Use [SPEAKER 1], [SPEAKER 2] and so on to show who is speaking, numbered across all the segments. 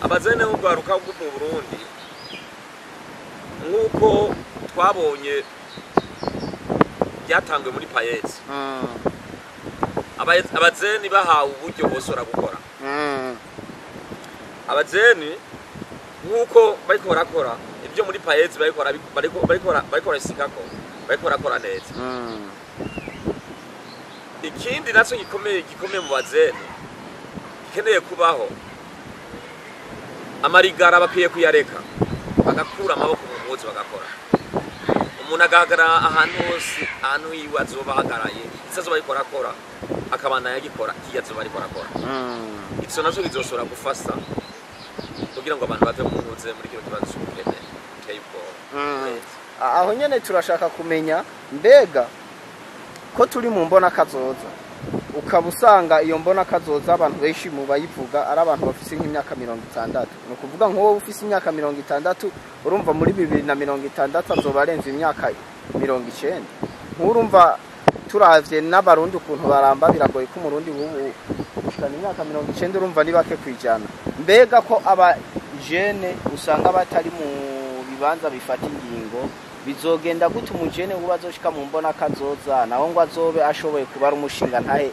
[SPEAKER 1] abazene b'ugwaruka bwo mu Burundi nkuko twabonye byatangwe muri payezi abazeni bahawe uburyo bosora gukora abazeni nkuko bariko barakora ibyo muri payezi bariko sikako bariko barakora neza ikindi naco gikomeye mu bazeni gikeneye kubaho amarigara bakwiye kuyareka bagakura amaboko mu mpuzu bagakora umuntu agahagara ahantu hose ahantu yiwe azoba ahagaraye isazoba ariko arakora akabana yagikora kiyazoba ariko arakora ico naco bizosora gufasa kugira ngo abantu bave mu mpuzu muri kino kibazo cy'ubukene buteye ubwoba
[SPEAKER 2] aho nyene turashaka kumenya mbega ko turi mu mbona kazoza ukaba usanga iyo mbona kazoza abantu benshi mu bayivuga ari abantu bafise nk'imyaka 60 no kuvuga nko ufise imyaka 60 urumva muri 2060 azoba arenze imyaka 90 nkurumva turavye n'abarundi ukuntu baramba biragoye ko umurundi ubu ushikana imyaka 90 urumva ni bake kwijana mbega ko aba jeune usanga batari mu bibanza bifata ingingo bizogenda gute umujene uba azoshika mu mbona kazoza naho ngo azobe ashoboye kuba ari umushinga ntahe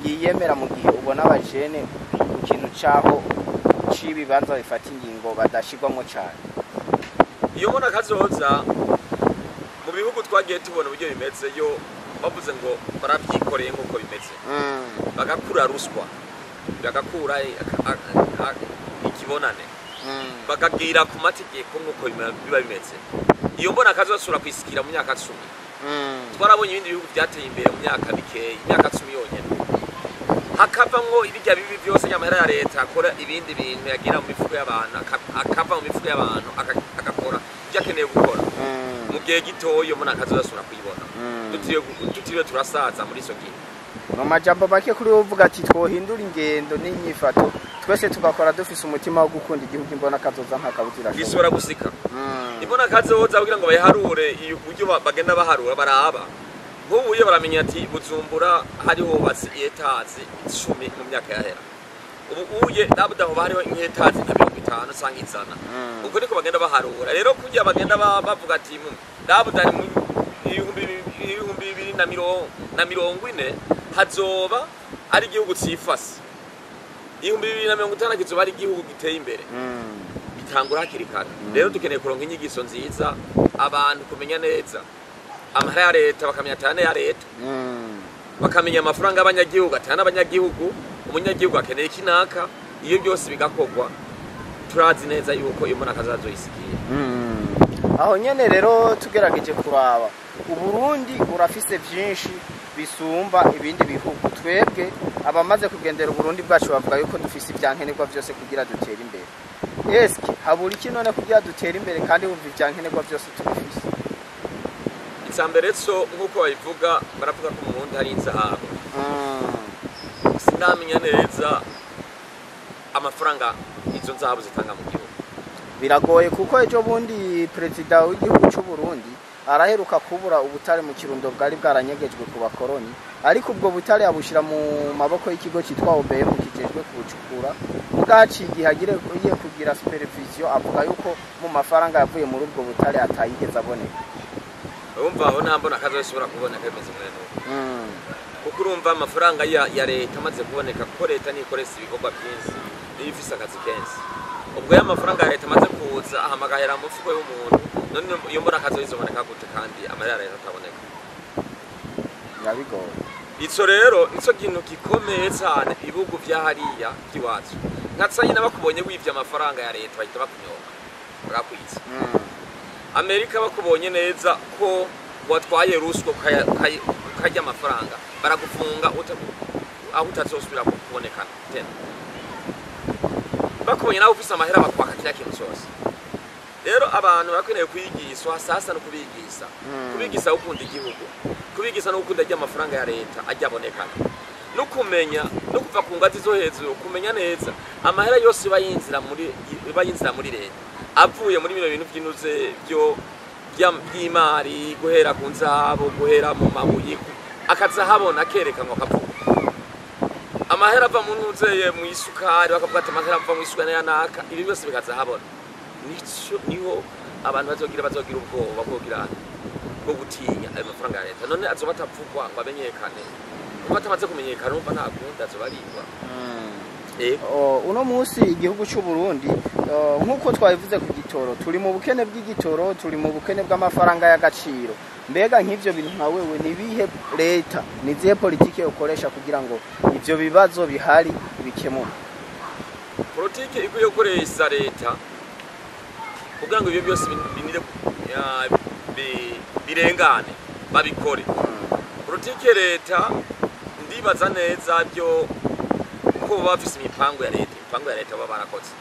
[SPEAKER 2] yiyemera mu gihe ubona abajene ku kintu caho cibibanza bifata ingingo badashirwamo cyane
[SPEAKER 1] iyo mbona kazoza mu bihugu twagiye tubona uburyo bimeze yo bavuze ngo barabyikoreye nkuko bimeze bagakura ruswa bagakura ikibonane bakagira ku mategeko nkuko biba bimeze iyo mbona kazosura kwisikira mu myaka 10 twarabonye ibindi bihugu byateye imbere mu myaka bikeyi imyaka 10 yonyene hakavamwo ibijya bibi byose y'amahera ya leta akora ibindi bintu yagira mu mifuko y'abantu akava mu mifuko y'abantu akakora byakeneye gukora mu gihe gitoyo mbona kazosura kuyibona tutiriwe turasaza muri so gihe
[SPEAKER 2] no majambo bake kuri uvuga ati twohindura ingendo n'inyifato twese tugakora dufise umutima wo gukunda igihugu imbona kazoza nkakabutira
[SPEAKER 1] bisora gusika imbona kazoza kugira ngo bayiharure uburyo bagenda baharura baraba nk'ubuye baramenya ati Bujumbura hariho basi etazi 10 mu myaka yahera ubuye nabudaho hariho etazi 50 sanga izana uko niko bagenda baharura rero kujya bagenda bavuga ati nabudari mu 2040 hazoba ari igihugu cifase 2050 kizoba ari igihugu giteye imbere bitangura hakiri kare rero dukeneye kuronka inyigiso nziza abantu kumenya neza amahera ya leta bakamenya atane ya leta bakamenya amafaranga y'abanyagihugu atane abanyagihugu umunyagihugu akeneye ikinaka iyo byose bigakogwa turazi neza yuko iyo mbona kazazo isikiye
[SPEAKER 2] aho nyene rero tugerageje kuraba uburundi urafise byinshi bisumba ibindi bihugu twebwe abamaze kugendera uburundi bwacu bavuga yuko dufise ibyankenerwa byose kugira dutere imbere eske habura iki none kugira dutere imbere kandi wumva ibyankenerwa byose tubifise
[SPEAKER 1] itsambere so nkuko bayivuga baravuga ko mu Burundi hari inzahabu sinamenya neza amafaranga izo nzahabu zitanga mu gihugu
[SPEAKER 2] biragoye kuko ejo bundi president w'igihugu cy'u Burundi araheruka kubura ubutare mu kirundo bwari bwaranyegejwe ku bakoroni ariko ubwo butare abushira mu maboko y'ikigo cyitwa OBM kijejwe kubucukura bwaci gihagire kugira supervision avuga yuko mu mafaranga yavuye muri ubwo butare atayigeza aboneka
[SPEAKER 1] urumva aho nambona kazosubira kuboneka bimeze mwene kuko urumva amafaranga ya leta amaze kuboneka ko leta nikoresa ibikorwa byinshi n'ifise akazi kenshi ubwo y'amafaranga ya leta amaze kuza ahamagahera mu fuko y'umuntu none iyo mbona kazoziboneka gute kandi amahera ya leta ataboneka
[SPEAKER 2] yabigoye
[SPEAKER 1] ico rero nico kintu gikomeye cyane ibihugu vyahariya kiwacu nkatsanye n'abakubonye wivye amafaranga ya leta bahita bakunyoka bagakwitsa Amerika bakubonye neza ko watwaye ruswa ukajya amafaranga baragufunga aho utazosubira kuboneka tena bakubonye nawe ufise amahera bakwaka kiriya kintu cyose rero abantu bakeneye kwigiswa sasa no kubigisa ukunda igihugu kubigisa no gukunda amafaranga ya leta ajyabonekana no kumenya no kuva ku ngati zo hejuru kumenya neza amahera yose bayinzira muri leta avuye muri bino bintu by'inuze byo by'imari guhera ku nzabo guhera mu mabuye akaza habona kerekanwa kavuga amahera ava mu ntuzeye mu isukari bakavuga ati amahera ava mu isukari yanaka ibi byose bikaza habona niho abantu bazogira ubwoba bwo gutinya ayo mafaranga ya leta none azoba atavugwa ngo amenyekane kuba atamaze kumenyekana umva nta kundi azoba aribwa
[SPEAKER 2] uno munsi igihugu cy'u Burundi nk'uko twabivuze ku gitoro turi mu bukene bw'igitoro turi mu bukene bw'amafaranga y'agaciro mbega nk'ivyo bintu nka wewe nibihe leta nizihe politike ukoresha kugira ngo ivyo bibazo bihari bikemuke
[SPEAKER 1] politike ikwiye gukoresha leta kugira ngo ibyo byose binire birengane babikore politike leta ndibaza neza byo ko bafise imipango ya leta baba barakoze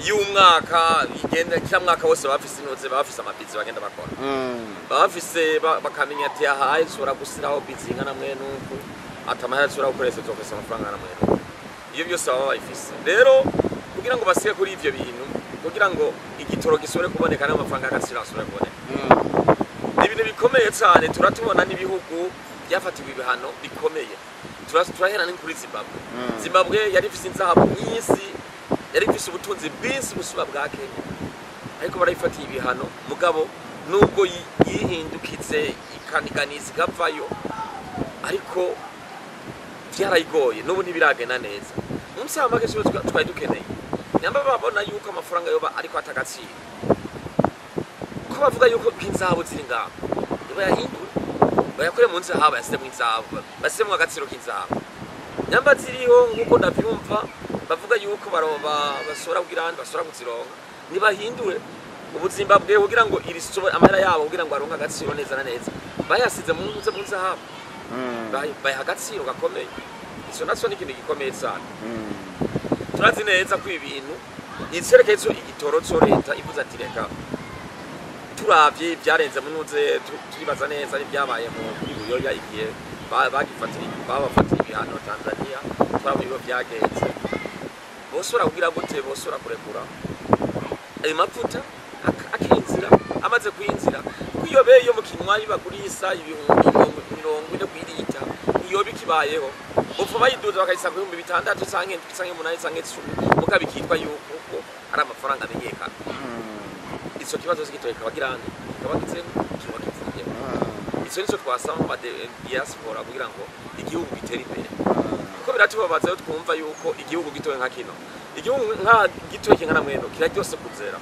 [SPEAKER 1] y'umwaka igenda kila mwaka wose bafise inoze bafise amabizi bagenda bakora bafise bakamenya ati yahaye sura gusiraho bizi ngana mwene uko atamahera sura gukoresha zokesa amafaranga na mwene iyo byose baba bayifise rero kugira ngo basike kuri ivyo bintu kugira ngo igitoro gisore kuboneka n'amafaranga agasira asore kuboneka ibintu bikomeye cyane turatubona n'ibihugu byafatiwe ibihano bikomeye turahera kuri Zimbabwe yari ifise inzahabu nyinshi yari ifise ubutunzi bwinshi busubwa bwa Kenya ariko barayifatiye ibihano mugabo nubwo yihindukize ikaniganiza igavayo ariko byarayigoye n'ubu ntibiragena neza umunsi hamake cyo twari dukeneye nyamba babona yuko amafaranga yoba ariko atagaciro ko bavuga yuko inzahabu ziri ngaho iba yahindura bayakore mu nzi haba yasemo inzahabu basemo agaciro k'inzahabu nyamba ziriho nkuko ndavyumva bavuga yuko basora kugira basora kuzironka nibahindure ubuzimba bwe kugira ngo irisobe amahera yabo kugira ngo aronka agaciro neza na neza bayasize mu nzahabu bayiha agaciro gakomeye ico naco ni ikintu gikomeye cyane turazi neza ko ibintu icerekeye cyo igitoro cyo leta ivuze ati reka turavye byarenze mu ntuze turibaza neza ari byabaye mu buyoya igihe babafatiye ibihano Tanzania twabibo byagenze bosora kugira gute bosora kurekura ayo mavuta akinzira amaze kwinzira kuyobeye yo mu kinwa bagurisa ibihumbi 40 kwirita iyo bikibayeho upfa bayiduza bakayisanga 600 canke 8 canke 10 mukabikitwa yuko ari amafaranga amenyekana ico kibazo zigitoyeka bagirane kabagitse cyo bakivuye ico nico twasaba mu diaspora kugira ngo igihugu gitere imbere kuko biratubabaza twumva yuko igihugu gitoye nka kino igihugu nka gitoye kingana mweno kiraryose kuzera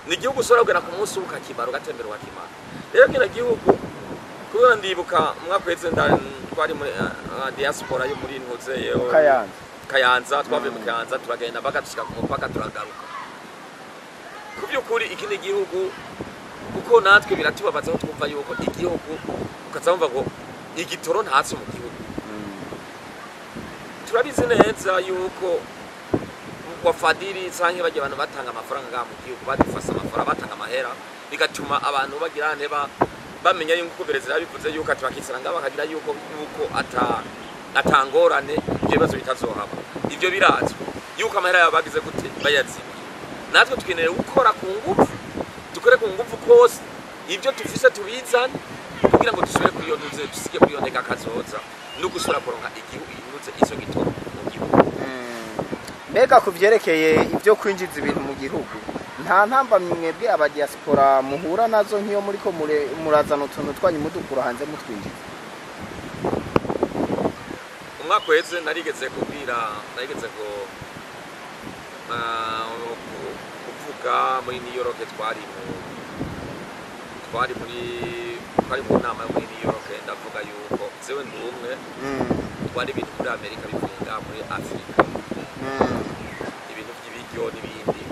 [SPEAKER 1] ni igihugu sora bwera ku munsi ukakibaro gatembera wakimara rero kino gihugu kubera ndibuka mwakweze twari muri diaspora yo muri Ntuze Kayanza twavuye mu Kayanza turagenda bagatushika ku mupaka turagaruka kubyukuri ikindi gihugu kuko natwe biratubabaza twumva yuko igihugu ukazamva ngo igitoro ntatse mu gihugu turabizi neza yuko wafadiri canke baje abantu batanga amafaranga mu gihugu badufasa amafaranga batanga amahera bigatuma abantu bagira nteba bamenya yuko berezera bivuze yuko atwakitsana ngaba bakagira yuko atangorane ibibazo bitazohaba ivyo birazwe yuko amahera yabagize gute bayazibiye natwe tukeneye gukora ku ngufu dukore ku ngufu kose ivyo tufise tubizana kugira ngo dusubire kuri iyo ntuze dusike kuri iyo nteka kazoza no gusura kuronka igihugu intuze izo gitoro mu gihugu
[SPEAKER 2] mbega kuvyerekeye ivyo kwinjiza ibintu mu gihugu nta ntambamye mwebwe aba diaspora muhura nazo nk'iyo muri ko murazana utuntu twanyu mudukura hanze mutwinjiza
[SPEAKER 1] umwaka weze narigeze ko kuvuga muri New York twari mu nama muri New York ndavuga yuko zewe ndumwe twari ibintu muri Amerika bifunga muri Afrika ibintu by'ibiryo n'ibindi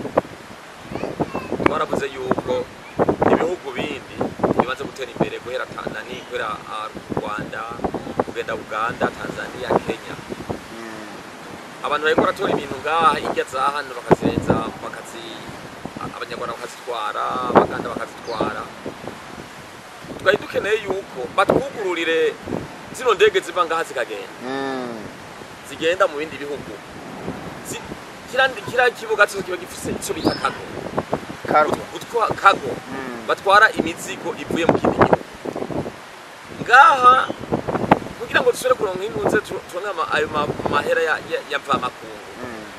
[SPEAKER 1] twaravuze yuko ibihugu bindi bimaze gutera imbere guhera Tanzania guhera Rwanda kugenda Uganda Tanzania Kenya abantu bariko baratora ibintu ngaha irya za hano bakazirenza abanyarwanda bakazitwara abaganda bakazitwara twari dukeneye yuko batwugururire zino ndege ziva ngaha zigenda mu bindi bihugu kira kibuga cyo kiba gifise ico bita cargo batwara imizigo ivuye mu kindi gihugu ngaha kugira ngo dusubire kuronka intuze turonka ayo mahera ya mvamakungu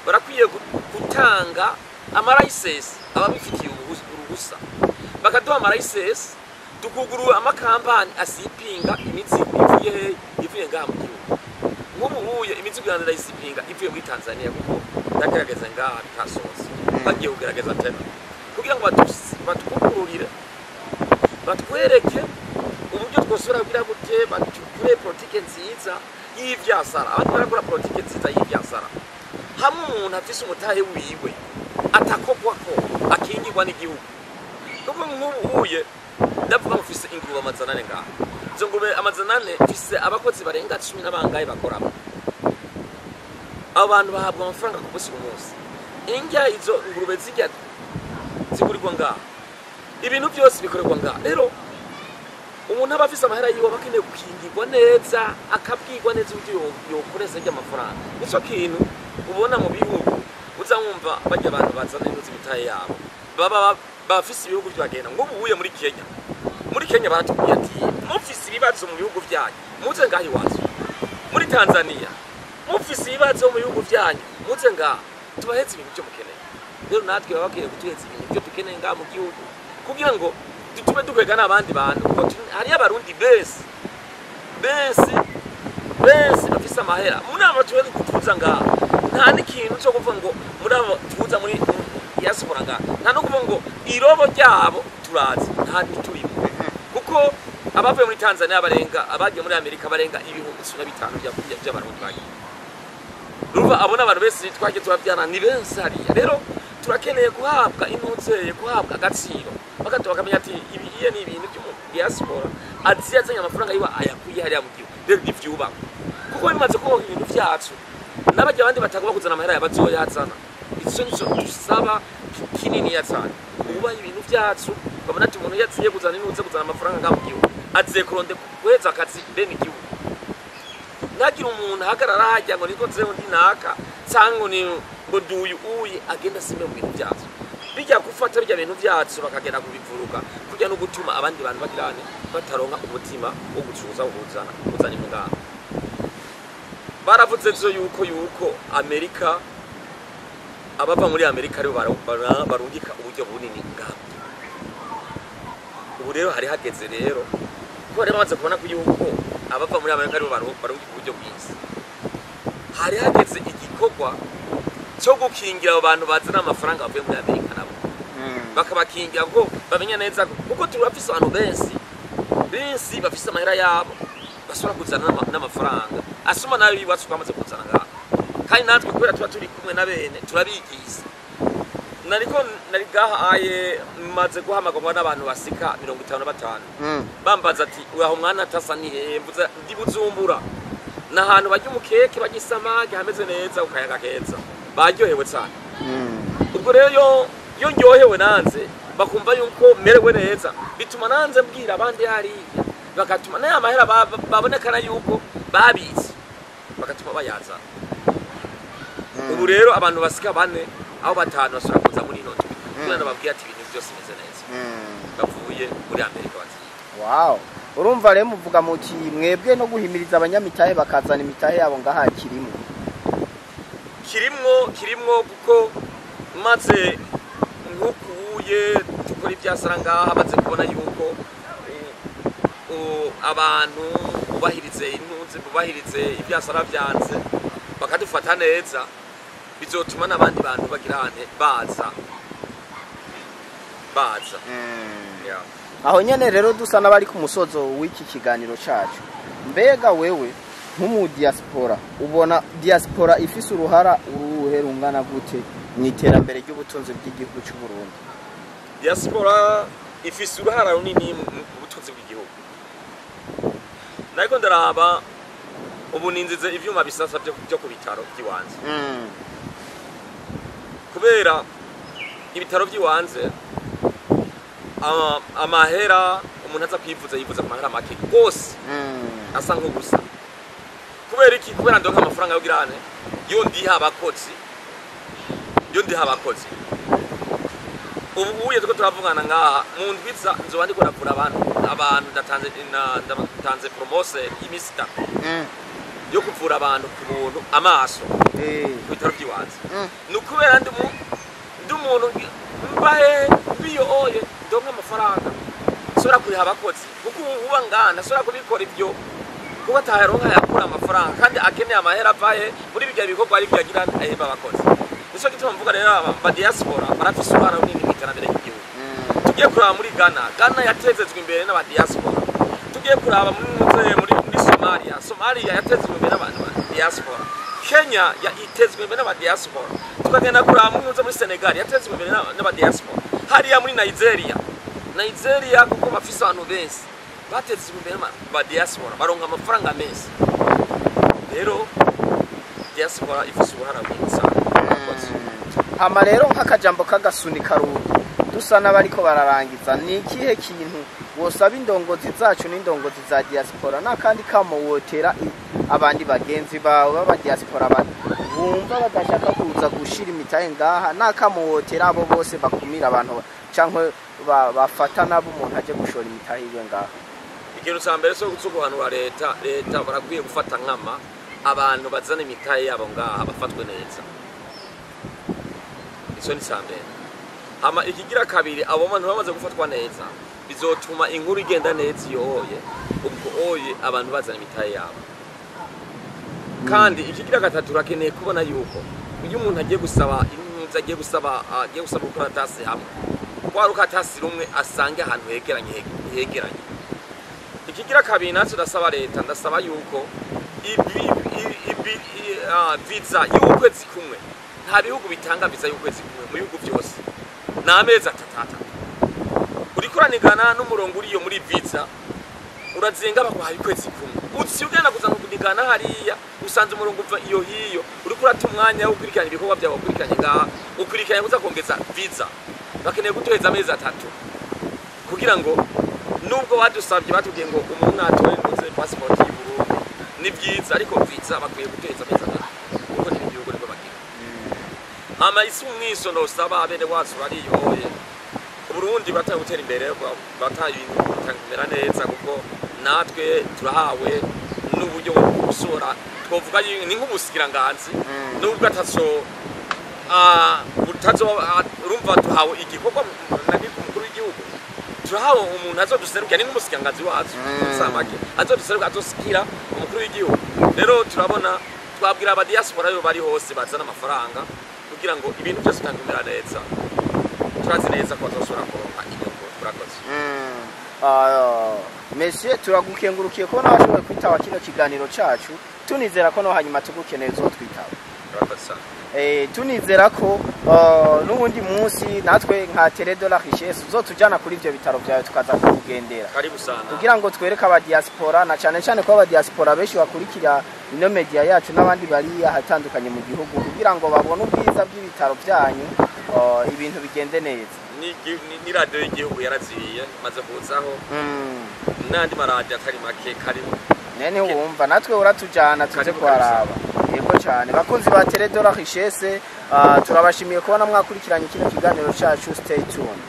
[SPEAKER 1] barakwiye gutanga amarayisensi ababifitiye uruhusa bakaduha amarayisensi tukugurura amakampani asipinga imizigo ivuye ngaha mu gihugu nk'ubu ubuye imizigo yanjye isipinga ivuye muri Tanzania kuko ndagerageza ngaha bikasoza bagiye kugerageza tena kugira ngo batukugururire batwereke uburyo twosubira kugira gute batukure politike nziza y'ivyasara abantu barakora politike nziza y'ivyasara hamwe umuntu afise umutahe wiwe atakogwa ko akingirwa n'igihugu kuko nk'ubuye ndavuga mufise ingurube amazanane ngaha izo ngurube amazanane mfise abakozi barenga 10 n'abangaye bakoramo abantu bahabwa amafaranga ku munsi ingya izo ngurube zijya zigurirwa ngaha ibintu byose bikorerwa ngaha rero umuntu aba afise amahera yiwe bakeneye gukingirwa neza akabwirwa neza uburyo yokoreza ry'amafaranga nico kintu ubona mu bihugu uzamwumva bajya abantu bazana intuzi bitaye yabo baba bafise ibihugu byagenda ngo bubuye muri Kenya baratubwiye ati mufise ibibazo mu bihugu byanyu muze ngahi wazo muri Tanzania mufise ibibazo mu bihugu byanyu muze ngaha tubahetse ibintu byo mukeneye rero natwe baba bakeneye kutuheza ibintu byo dukeneye ngaha mu gihugu kugira ngo dutume dukwega n'abandi bantu kuko hari abarundi bese bafise amahera muri abo tuwe kutuza ngaha nta n'ikintu cyo kuvuga ngo muri abo tuza muri diaspora ngaha nta no kuvuga ngo irobo ryabo turazi nta niturimo kuko abavuye muri Tanzania barenga abagiye muri Amerika barenga ibihumbi 15 by'abarundi bagiye ruva abona abantu bese twagiye tubavyana ni benshi hariya rero turakeneye guhabwa intutseye guhabwa agaciro bakatuba kamenya ati ibiye ni ibintu byo diaspora aziyazanye amafaranga yiwa ayakuye hariya mu gihugu rero ivyuba kuko bimaze ko ibintu vyacu n'abajya abandi batagomba kuzana amahera yabazoyazana ico nico dusaba kinini yatsana uba ibintu vyacu babona ati umuntu yatsiye kuzana intuze kuzana amafaranga ngaho mu gihugu aziye kuronde kweza akazi bene igihugu nagira umuntu hagarara hajya ngo niko nzeho ndinaka cyangwa ni ngo duyu uyi agenda sime mu bintu byacu bijya gufata bijya bintu byacu bakagenda kubivuruka kujya no gutuma abandi bantu bagirane bataronka umutima wo gucuza uzana imuganga baravuze zo yuko Amerika abava muri Amerika rero barungika uburyo bunini ngaho ubu rero hari hageze rero ko rero bamaze kubona ko yuko abava muri Amerika rero barungika uburyo bwiza hari hageze igikorwa cyo gukingira abantu bazana amafaranga bavuye muri Amerika nabo bakabakingira ngo bamenye neza kuko turafise abantu benshi bafise amahera yabo basura kuzana n'amafaranga asuma nayo bibatse kwamaze kuzana ngaha kandi natwe kubera tuba turi kumwe na bene turabigiza nari gahaye maze guhamagarwa n'abantu basika 55 bambaza ati uraho mwana atasa ni hembuza ndi Bujumbura n'ahantu bajya umukeke bagisamage hameze neza ukayaga keza baryohewe cyane ubwo rero yo ndyohewe nanze bakumva yuko merewe neza bituma nanze mbwira abandi hariya bakatuma naye amahera babonekana yuko babitse bakatuma bayaza ubu rero abantu basika bane aho batanu basura kuza muri ino tubona babwiye ati ibintu byose bimeze neza bavuye muri Amerika bati
[SPEAKER 2] wow urumva rero muvuga muti mwebwe no guhimiriza abanyamitahe bakazana imitahe yabo ngaha kirimwo kuko maze nkukuye dukora ibyasara ngaha maze kubona yuko abantu ubahirize intunze ubahirize ibyasara byanze bakadufata neza bizotuma n'abandi bantu bagirane baza yeah. Aho nyene rero dusa n'abari ku musozo w'iki kiganiro cyacu mbega wewe nk'umu diaspora ubona diaspora ifise uruhara uruherungana gute mu iterambere ry'ubutunzi bw'igihugu cy'u Burundi
[SPEAKER 1] diaspora ifise uruhara runini mu butunzi bw'igihugu nariko ndaraba ubu ninzize ivyuma bisasa byo ku bitaro by'iwanze kubera ibitaro by'iwanze amahera umuntu aza kwivuza yivuza ku mahera make gose asa nk'ubusa kubera iki kubera ndonka amafaranga yo girane yo ndiha abakozi ubu uye tuko turavugana ngaha mu ndwiza nzoba ndiko navura abantu ndatanze promose imisita yo kuvura abantu ku buntu amaso ku bitaro by'iwanze nukubera ndi umuntu mbahe biyoye ndonka amafaranga sora kuriha abakozi kuko uba ngana sora kubikora ibyo kuko ataheronka yakura amafaranga kandi akeneye amahera avahe muri bijya bikorwa ari byagira ahemba abakozi nico gituma mvuga rero aba diaspora barafise uruhara runini mu iterambere ry'igihugu tugiye kuraba muri Ghana yatezezwe imbere n'aba diaspora tugiye kuraba muri Somalia yatezezwe imbere n'abantu ba diaspora Kenya yatezezwe imbere n'aba diaspora tukagenda kuraba muri Senegal yatezezwe imbere n'aba diaspora hariya muri Nigeria kuko bafise abantu benshi batezezwe imbere n'aba diaspora baronka amafaranga menshi rero diaspora ifise uruhara runini cyane
[SPEAKER 2] hama rero nk'akajambo k'agasuni karundi dusa n'abariko bararangiza ni ikihe kintu wosaba indongozi zacu n'indongozi za diaspora n'akandi kamo wotera abandi bagenzi bawe b'aba diaspora bumva badashaka kuza gushira imitahe ngaha n'akamo wotera abo bose bakumira abantu canke bafata nabo umuntu aje gushora imitahe iwe ngaha
[SPEAKER 1] ikintu cya mbere cyo guhanura leta barakwiye gufata nkama abantu bazana imitahe yabo ngaha bafatwe neza ico ni cyambere ama ikigira kabiri abo bantu bamaze gufatwa neza bizotuma inkuru igenda neza yoye ubwo oye abantu bazana imitahe yabo kandi ikigira gatatu rakeneye kubona yuko iyo umuntu agiye gusaba ukaratasi hamwe kwa rukatasi rumwe asange ahantu hegeranye ikigira kabiri natwe ndasaba leta ndasaba yuko visa y'ukwezi kumwe nta bihugu bitanga visa y'ukwezi kumwe mu bihugu byose n'amezi atatu urikoraniganana n'umurongo uriyo muri visa urazenga baguhaye ukwezi kumwe utsi ugenda kuza kunigana hariya usanze umurongo uva iyo hiyo uriko urata umwanya wo gukurikirana ibikorwa byawe ukurikiranye ngaha ukurikiranye kuza kongeza visa bakeneye gutoheza amezi atatu kugira ngo nubwo badusabye batubwiye ngo umuntu atore ntuze passport y'u Burundi ni byiza ariko visa bakwiye gutoheza amezi atatu kuko ni igihugu niko bagira ama isi umwiso ndosaba abene wacu bariyoye Burundi bataye gutera imbere bataye ibintu bitamera neza kuko natwe turahawe n'uburyo bwo gusora twovuga ni nk'ubusikiranganzi nubwo ataso urumva tuhawe igikorwa mukuru w'igihugu turahawe umuntu azoduserukira ni nk'umusikiranganzi wacu samake azoduserukira azosikira umukuru w'igihugu rero turabona twabwira aba diaspora yo bari hose bazana amafaranga kugira ngo ibintu byose bitamera neza turazi neza ko bazosora kuronka inyungu turakoze
[SPEAKER 2] Monsieur turagukengurukiye ko nabashoboye kwitaba kino kiganiro cacu tunizera ko no hanyuma tugukeneye zo twitaba tunizera ko n'ubundi munsi natwe nka Télé de la Richesse uzotujana kuri ivyo bitaro byawe tukaza kugendera
[SPEAKER 1] karibu sana
[SPEAKER 2] kugira ngo twereke aba diaspora na cyane ko aba diaspora benshi bakurikira ino media yacu n'abandi bari ahatandukanye mu gihugu kugira ngo babone ubwiza bw'ibitaro byanyu ibintu bigende neza
[SPEAKER 1] ni radio y'igihugu yaraziye maze kuzaho nandi maradi atari make karibu
[SPEAKER 2] nene wumva natwe uratujana tuze kwaraba yego cyane bakunzi ba Télé de la Richesse turabashimiye kubona mwakurikiranye kino kiganiro cyacu stay tuned